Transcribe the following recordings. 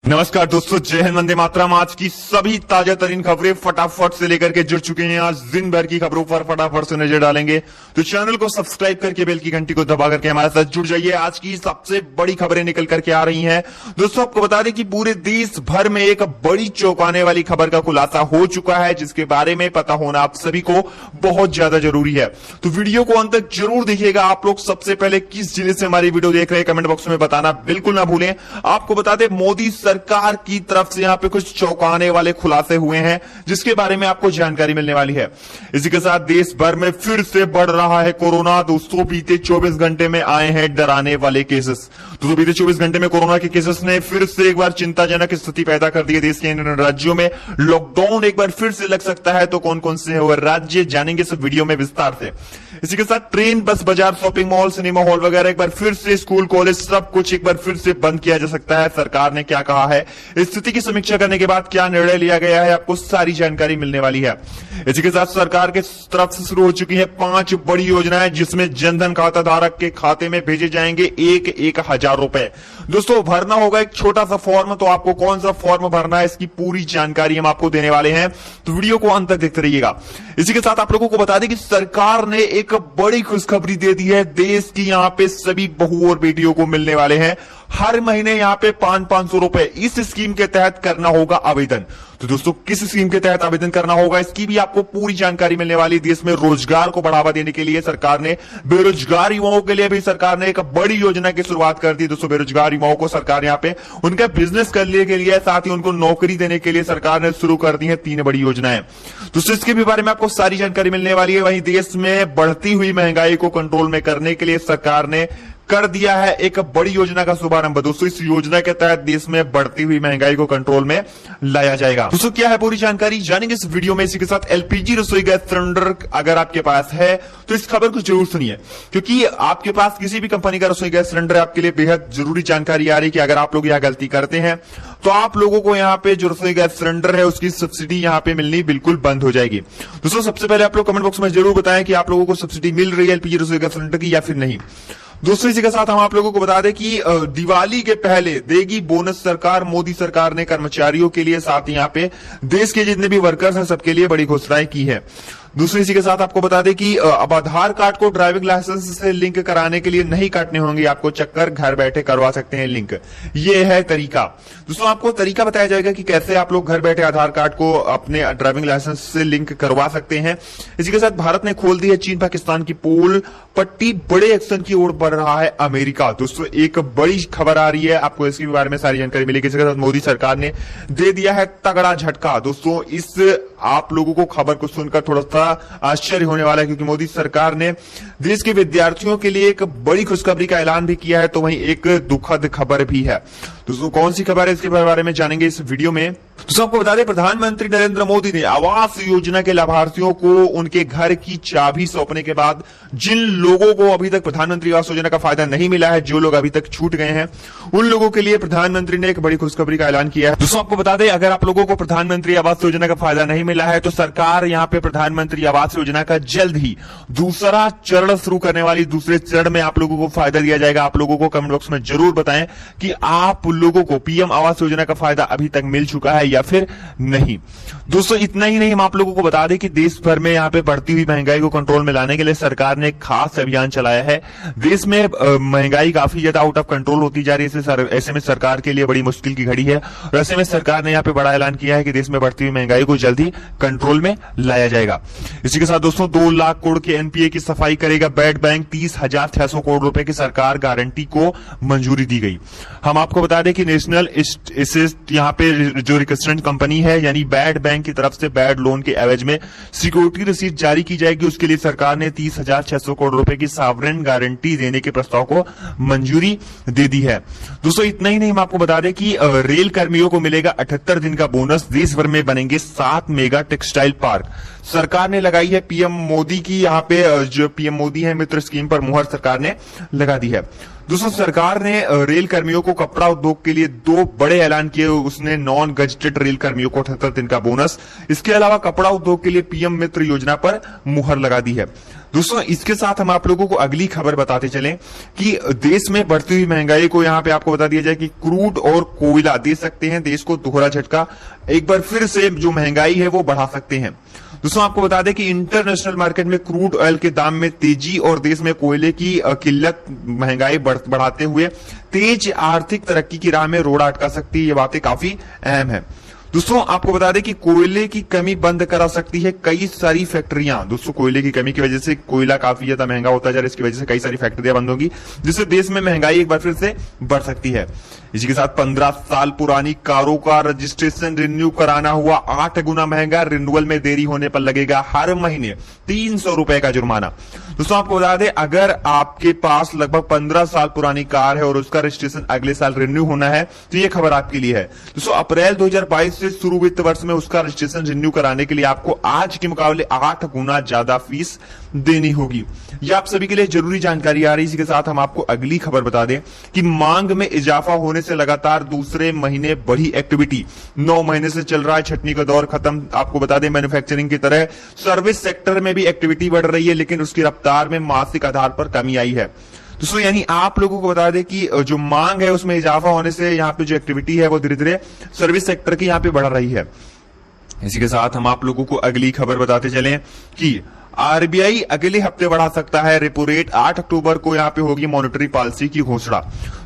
नमस्कार दोस्तों, जय हिंद, वंदे मातरम। आज की सभी ताजा तरीन खबरें फटाफट से लेकर के जुड़ चुके हैं। आज दिन भर की खबरों पर फटाफट से नजर डालेंगे, तो चैनल को सब्सक्राइब करके बेल की घंटी को दबा करके हमारे साथ जुड़ जाइए। आज की सबसे बड़ी खबरें निकल करके आ रही हैं। दोस्तों, आपको बता दें कि पूरे देश भर में एक बड़ी चौंकाने वाली खबर का खुलासा हो चुका है, जिसके बारे में पता होना आप सभी को बहुत ज्यादा जरूरी है। तो वीडियो को अंत तक जरूर देखिएगा। आप लोग सबसे पहले किस जिले से हमारी वीडियो देख रहे हैं, कमेंट बॉक्स में बताना बिल्कुल ना भूलें। आपको बता दें, मोदी सरकार की तरफ से यहां पे कुछ चौंकाने वाले खुलासे हुए हैं, जिसके बारे में आपको जानकारी मिलने वाली है। इसी के साथ देश भर में फिर से बढ़ रहा है कोरोना। दोस्तों, बीते 24 घंटे में आए हैं डराने वाले केसेस। तो बीते 24 घंटे में कोरोना के केसेस ने फिर से एक बार चिंताजनक स्थिति पैदा कर दी है। देश के इन राज्यों में लॉकडाउन एक बार फिर से लग सकता है। तो कौन कौन से राज्य जानेंगे इस वीडियो में विस्तार से। इसी के साथ ट्रेन, बस, बाजार, शॉपिंग मॉल, सिनेमा हॉल वगैरह एक बार फिर से, स्कूल, कॉलेज, सब कुछ एक बार फिर से बंद किया जा सकता है। सरकार ने क्या कहा है, स्थिति की समीक्षा करने के बाद क्या निर्णय लिया गया है, आपको सारी जानकारी मिलने वाली है। इसी के साथ सरकार के तरफ से शुरू हो चुकी है 5 बड़ी योजनाएं, जिसमें जनधन खाता धारक के खाते में भेजे जाएंगे 1,000 रुपए। दोस्तों, भरना होगा एक छोटा सा फॉर्म। तो आपको कौन सा फॉर्म भरना है, इसकी पूरी जानकारी हम आपको देने वाले हैं, तो वीडियो को अंत तक देखते रहिएगा। इसी के साथ आप लोगों को बता दें कि सरकार ने एक बड़ी खुशखबरी दे दी है। देश की यहां पे सभी बहू और बेटियों को मिलने वाले हैं हर महीने यहां पे 500 रुपए। इस स्कीम के तहत करना होगा आवेदन। तो दोस्तों, किस स्कीम के तहत आवेदन करना होगा, इसकी भी आपको पूरी जानकारी मिलने वाली। देश में रोजगार को बढ़ावा देने के लिए सरकार ने बेरोजगार युवाओं के लिए भी सरकार ने एक बड़ी योजना की शुरुआत कर दी। दोस्तों, बेरोजगार युवाओं को सरकार यहां पे उनका बिजनेस करने के लिए, साथ ही उनको नौकरी देने के लिए सरकार ने शुरू कर दी है 3 बड़ी योजनाएं। दोस्तों, इसके भी बारे में आपको सारी जानकारी मिलने वाली है। वहीं देश में बढ़ती हुई महंगाई को कंट्रोल में करने के लिए सरकार ने कर दिया है एक बड़ी योजना का शुभारंभ। दोस्तों, इस योजना के तहत देश में बढ़ती हुई महंगाई को कंट्रोल में लाया जाएगा। दोस्तों, क्या है पूरी जानकारी जानेंगे इस वीडियो में। इसी के साथ एलपीजी रसोई गैस सिलेंडर अगर आपके पास है तो इस खबर को जरूर सुनिए, क्योंकि आपके पास किसी भी कंपनी का रसोई गैस सिलेंडर है, आपके लिए बेहद जरूरी जानकारी आ रही है कि अगर आप लोग यह गलती करते हैं तो आप लोगों को यहाँ पे जो रसोई गैस सिलेंडर है उसकी सब्सिडी यहाँ पे मिलनी बिल्कुल बंद हो जाएगी। दोस्तों, सबसे पहले आप लोग कमेंट बॉक्स में जरूर बताएं कि आप लोगों को सब्सिडी मिल रही है एलपीजी रसोई गैस सिलेंडर की या फिर नहीं। दोस्तों, इसी के साथ हम आप लोगों को बता दें कि दिवाली के पहले देगी बोनस सरकार। मोदी सरकार ने कर्मचारियों के लिए, साथ ही यहाँ पे देश के जितने भी वर्कर्स हैं सबके लिए बड़ी घोषणाएं की है। दूसरी, इसी के साथ आपको बता दें कि अब आधार कार्ड को ड्राइविंग लाइसेंस से लिंक कराने के लिए नहीं काटने होंगे आपको चक्कर, घर बैठे करवा सकते हैं लिंक। ये है तरीका। दोस्तों, आपको तरीका बताया जाएगा कि कैसे आप लोग घर बैठे आधार कार्ड को अपने ड्राइविंग लाइसेंस से लिंक करवा सकते हैं। इसी के साथ भारत ने खोल दी है चीन पाकिस्तान की पोल पट्टी। बड़े एक्शन की ओर बढ़ रहा है अमेरिका। दोस्तों, एक बड़ी खबर आ रही है, आपको इसके बारे में सारी जानकारी मिलेगी। इसके साथ मोदी सरकार ने दे दिया है तगड़ा झटका। दोस्तों, इस आप लोगों को खबर को सुनकर थोड़ा सा आश्चर्य होने वाला है, क्योंकि मोदी सरकार ने देश के विद्यार्थियों के लिए एक बड़ी खुशखबरी का ऐलान भी किया है, तो वहीं एक दुखद खबर भी है। दोस्तों, कौन सी खबर है इसके बारे में जानेंगे इस वीडियो में। तो आपको बता दें, प्रधानमंत्री नरेंद्र मोदी ने आवास योजना के लाभार्थियों को उनके घर की चाबी सौंपने के बाद जिन लोगों को अभी तक प्रधानमंत्री आवास योजना का फायदा नहीं मिला है, जो लोग अभी तक छूट गए हैं, उन लोगों के लिए प्रधानमंत्री ने एक बड़ी खुशखबरी का ऐलान किया है। दोस्तों, आपको बता दें, अगर आप लोगों को प्रधानमंत्री आवास योजना का फायदा नहीं मिला है तो सरकार यहाँ पे प्रधानमंत्री आवास योजना का जल्द ही दूसरा चरण शुरू करने वाली। दूसरे चरण में आप लोगों को फायदा दिया जाएगा। आप लोगों को कमेंट बॉक्स में जरूर बताएं कि आप लोगों को पीएम आवास योजना का फायदा अभी तक मिल चुका है या फिर नहीं। दोस्तों, इतना ही नहीं, हम आप लोगों को बता दें कि देश भर में यहाँ पे बढ़ती हुई महंगाई को कंट्रोल में लाने के लिए सरकार ने एक खास अभियान चलाया है। देश में महंगाई काफी ज्यादा आउट ऑफ कंट्रोल होती जा रही है। ऐसे में सरकार के लिए बड़ी मुश्किल की घड़ी है, और ऐसे में सरकार ने यहाँ पे बड़ा ऐलान किया है कि देश में बढ़ती हुई महंगाई को जल्दी कंट्रोल में लाया जाएगा। इसी के साथ दोस्तों, 2 लाख करोड़ के एनपीए की सफाई करेगा बैड बैंक। 30,600 करोड़ रुपए की सरकार गारंटी को मंजूरी दी गई। हम आपको बता दें कि नेशनल यहाँ पे जो रिकस्टेंट कंपनी है, यानी बैड बैंक की तरफ से बैड लोन के एवज में सिक्योरिटी रसीद जारी की जाएगी। उसके लिए सरकार ने 30,600 करोड़ रुपए की सॉवरेन गारंटी देने के प्रस्ताव को मंजूरी दे दी है। दोस्तों, इतना ही नहीं, हम आपको बता दें कि रेल कर्मियों को मिलेगा 78 दिन का बोनस। देश भर में बनेंगे 7 मेगा टेक्सटाइल पार्क। सरकार ने लगाई है पीएम मोदी की, यहाँ पे जो पीएम मोदी है मित्र स्कीम पर मुहर सरकार ने लगा दी है। दोस्तों, सरकार ने रेल कर्मियों को कपड़ा उद्योग के लिए 2 बड़े ऐलान किए। उसने नॉन गजेटेड रेल कर्मियों को 78 दिन का बोनस, इसके अलावा कपड़ा उद्योग के लिए पीएम मित्र योजना पर मुहर लगा दी है। दोस्तों इसके साथ हम आप लोगों को अगली खबर बताते चलें कि देश में बढ़ती हुई महंगाई को यहां पे आपको बता दिया जाए कि क्रूड और कोयला दे सकते हैं देश को दोहरा झटका, एक बार फिर से जो महंगाई है वो बढ़ा सकते हैं। दोस्तों आपको बता दें कि इंटरनेशनल मार्केट में क्रूड ऑयल के दाम में तेजी और देश में कोयले की किल्लत महंगाई बढ़ाते हुए तेज आर्थिक तरक्की की राह में रोड़ा अटका सकती है। ये बातें काफी अहम है। दोस्तों आपको बता दें कि कोयले की कमी बंद करा सकती है कई सारी फैक्ट्रियां। दोस्तों कोयले की कमी की वजह से कोयला काफी ज्यादा महंगा होता जा रहा है, इसकी वजह से कई सारी फैक्ट्रियां बंद होंगी, जिससे देश में महंगाई एक बार फिर से बढ़ सकती है। इसी के साथ 15 साल पुरानी कारों का रजिस्ट्रेशन रिन्यू कराना हुआ 8 गुना महंगा, रिन्यूअल में देरी होने पर लगेगा हर महीने 300 रुपए का जुर्माना। दोस्तों आपको बता दें अगर आपके पास लगभग 15 साल पुरानी कार है और उसका रजिस्ट्रेशन अगले साल रिन्यू होना है तो ये खबर आपके लिए है। दोस्तों अप्रैल 2022 से शुरू वित्त वर्ष में उसका रजिस्ट्रेशन रिन्यू कराने के लिए आपको आज के मुकाबले 8 गुना ज्यादा फीस देनी होगी। यह आप सभी के लिए जरूरी जानकारी आ रही है। इसी के साथ हम आपको अगली खबर बता दें कि मांग में इजाफा होने से लगातार दूसरे महीने बढ़ी एक्टिविटी। 9 महीने से चल रहा है छटनी का दौर खत्म। आपको बता दें मैन्युफैक्चरिंग की तरह सर्विस सेक्टर में भी एक्टिविटी बढ़ रही है, लेकिन उसकी रफ्तार में मासिक आधार पर कमी आई है। दोस्तों यानी आप लोगों को बता दें कि जो मांग है उसमें इजाफा होने से यहाँ पे जो एक्टिविटी है वो धीरे धीरे सर्विस सेक्टर की यहाँ पे बढ़ रही है। इसी के साथ हम आप लोगों को अगली खबर बताते चलें कि आरबीआई अगले हफ्ते बढ़ा सकता है रेपो रेट। 8 अक्टूबर को यहां पे होगी मॉनेटरी पॉलिसी की घोषणा।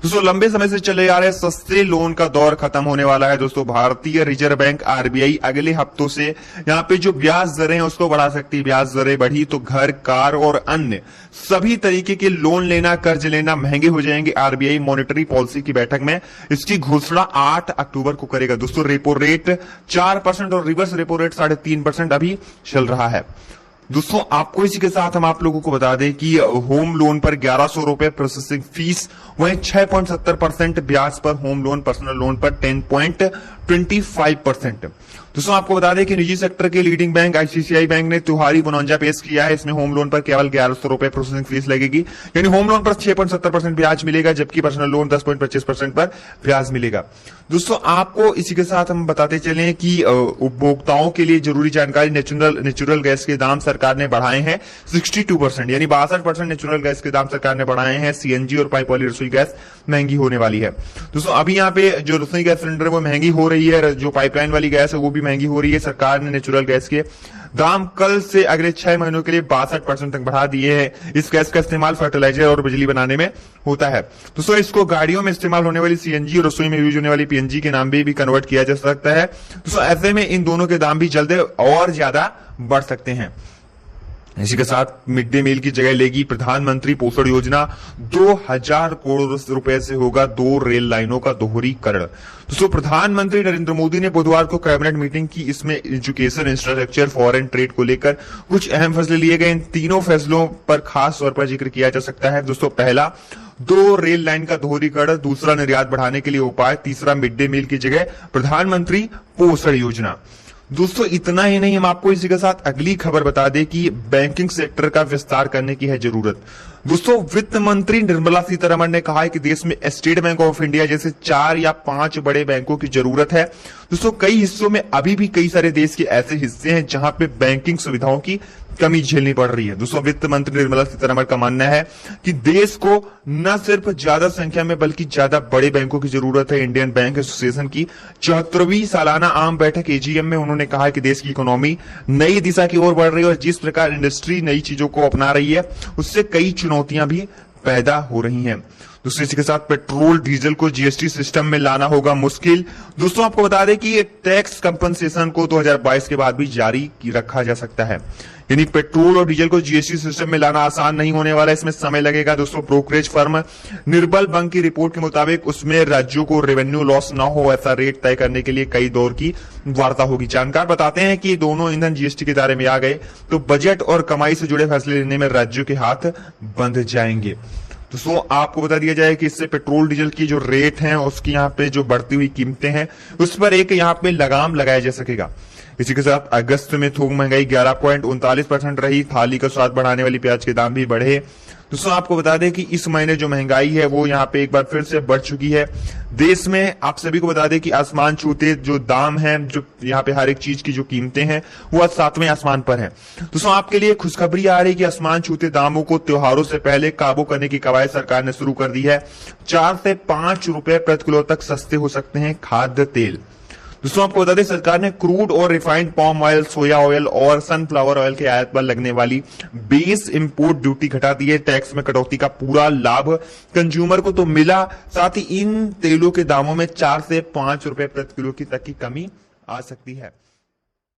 दोस्तों लंबे समय से चले आ रहे सस्ते लोन का दौर खत्म होने वाला है। दोस्तों भारतीय रिजर्व बैंक आरबीआई अगले हफ्तों से यहां पे जो ब्याज दरें हैं उसको बढ़ा सकती है। ब्याज दरें बढ़ी तो घर, कार और अन्य सभी तरीके के लोन लेना, कर्ज लेना महंगे हो जाएंगे। आरबीआई मॉनेटरी पॉलिसी की बैठक में इसकी घोषणा 8 अक्टूबर को करेगा। दोस्तों रेपो रेट 4% और रिवर्स रेपो रेट 3.5% अभी चल रहा है। दोस्तों आपको इसी के साथ हम आप लोगों को बता दें कि होम लोन पर 1100 रुपए प्रोसेसिंग फीस, वहीं 6.70% ब्याज पर होम लोन, पर्सनल लोन पर 10.25%। दोस्तों आपको बता दें कि निजी सेक्टर के लीडिंग बैंक आईसीआईसीआई बैंक ने त्योहारी बोनंजा पेश किया है। इसमें होम लोन पर केवल 1100 रुपए प्रोसेसिंग फीस लगेगी, यानी होम लोन पर 6.70% ब्याज मिलेगा, जबकि पर्सनल लोन 10.25% पर ब्याज मिलेगा। दोस्तों आपको इसी के साथ हम बताते चलें कि उपभोक्ताओं के लिए जरूरी जानकारी, नेचुरल गैस के दाम सरकार ने बढ़ाए हैं 62%, यानी 62% नेचुरल गैस के दाम सरकार ने बढ़ाए हैं। सीएनजी और पाइप वाली रसोई गैस महंगी होने वाली है। दोस्तों अभी यहाँ पे जो रसोई गैस सिलेंडर वो महंगी हो रही है, जो पाइपलाइन वाली गैस है वो भी महंगी हो रही है। सरकार ने नेचुरल गैस के दाम कल से अगले 6 महीनों के लिए 62% तक बढ़ा दिए हैं। इस गैस का इस्तेमाल फर्टिलाइजर और बिजली बनाने में होता है। दोस्तों इसको गाड़ियों में इस्तेमाल होने वाली सीएनजी और रसोई में यूज होने वाली पीएनजी के नाम भी कन्वर्ट किया जा सकता है। दोस्तों ऐसे में इन दोनों के दाम भी जल्द और ज्यादा बढ़ सकते हैं। इसी के साथ मिड डे मील की जगह लेगी प्रधानमंत्री पोषण योजना। 2000 करोड़ रुपए से होगा 2 रेल लाइनों का दोहरीकरण। दोस्तों प्रधानमंत्री नरेंद्र मोदी ने बुधवार को कैबिनेट मीटिंग की। इसमें एजुकेशन, इंफ्रास्ट्रक्चर, फॉरेन ट्रेड को लेकर कुछ अहम फैसले लिए गए। इन तीनों फैसलों पर खास तौर पर जिक्र किया जा सकता है। दोस्तों पहला 2 रेल लाइन का दोहरीकरण, दूसरा निर्यात बढ़ाने के लिए उपाय, तीसरा मिड डे मील की जगह प्रधानमंत्री पोषण योजना। दोस्तों इतना ही नहीं, हम आपको इसी के साथ अगली खबर बता दें कि बैंकिंग सेक्टर का विस्तार करने की है जरूरत। दोस्तों वित्त मंत्री निर्मला सीतारमण ने कहा है कि देश में स्टेट बैंक ऑफ इंडिया जैसे 4 या 5 बड़े बैंकों की जरूरत है। दोस्तों कई हिस्सों में अभी भी कई सारे देश के ऐसे हिस्से हैं जहां पे बैंकिंग सुविधाओं की कमी झेलनी पड़ रही है। दोस्तों वित्त मंत्री निर्मला सीतारमण का मानना है कि देश को न सिर्फ ज्यादा संख्या में बल्कि ज्यादा बड़े बैंकों की जरूरत है। इंडियन बैंक एसोसिएशन की 74वीं सालाना आम बैठक एजीएम में उन्होंने कहा कि देश की इकोनॉमी नई दिशा की ओर बढ़ रही है और जिस प्रकार इंडस्ट्री नई चीजों को अपना रही है उससे कई चुनौतियां भी पैदा हो रही हैं। दोस्तों इसी के साथ पेट्रोल डीजल को जीएसटी सिस्टम में लाना होगा मुश्किल। दोस्तों आपको बता दें कि टैक्स कंपनसेशन को 2022 के बाद भी जारी रखा जा सकता है, यानी पेट्रोल और डीजल को जीएसटी सिस्टम में लाना आसान नहीं होने वाला है, इसमें समय लगेगा। दोस्तों ब्रोकरेज फर्म निर्मल बंग की रिपोर्ट के मुताबिक उसमें राज्यों को रेवेन्यू लॉस न हो ऐसा रेट तय करने के लिए कई दौर की वार्ता होगी। जानकार बताते हैं कि दोनों ईंधन जीएसटी के दायरे में आ गए तो बजट और कमाई से जुड़े फैसले लेने में राज्यों के हाथ बंध जाएंगे। दोस्तों आपको बता दिया जाए कि इससे पेट्रोल डीजल की जो रेट है उसकी यहाँ पे जो बढ़ती हुई कीमतें हैं उस पर एक यहाँ पे लगाम लगाया जा सकेगा। इसी के साथ अगस्त में थोक महंगाई 11.39% रही। थाली का स्वाद बढ़ाने वाली प्याज के दाम भी बढ़े। दोस्तों आपको बता दें कि इस महीने जो महंगाई है वो यहाँ पे एक बार फिर से बढ़ चुकी है। देश में आप सभी को बता दें कि आसमान छूते जो दाम हैं, जो यहाँ पे हर एक चीज की जो कीमतें हैं वो आज 7वें आसमान पर है। दोस्तों आपके लिए खुशखबरी आ रही है कि आसमान छूते दामों को त्योहारों से पहले काबू करने की कवायद सरकार ने शुरू कर दी है। 4 से 5 रुपए प्रति किलो तक सस्ते हो सकते हैं खाद्य तेल। दोस्तों आपको बता दें सरकार ने क्रूड और रिफाइंड पाम ऑयल, सोया ऑयल और सनफ्लावर ऑयल के आयात पर लगने वाली बेस इंपोर्ट ड्यूटी घटा दी है। टैक्स में कटौती का पूरा लाभ कंज्यूमर को तो मिला, साथ ही इन तेलों के दामों में 4 से 5 रुपए प्रति किलो की तक की कमी आ सकती है।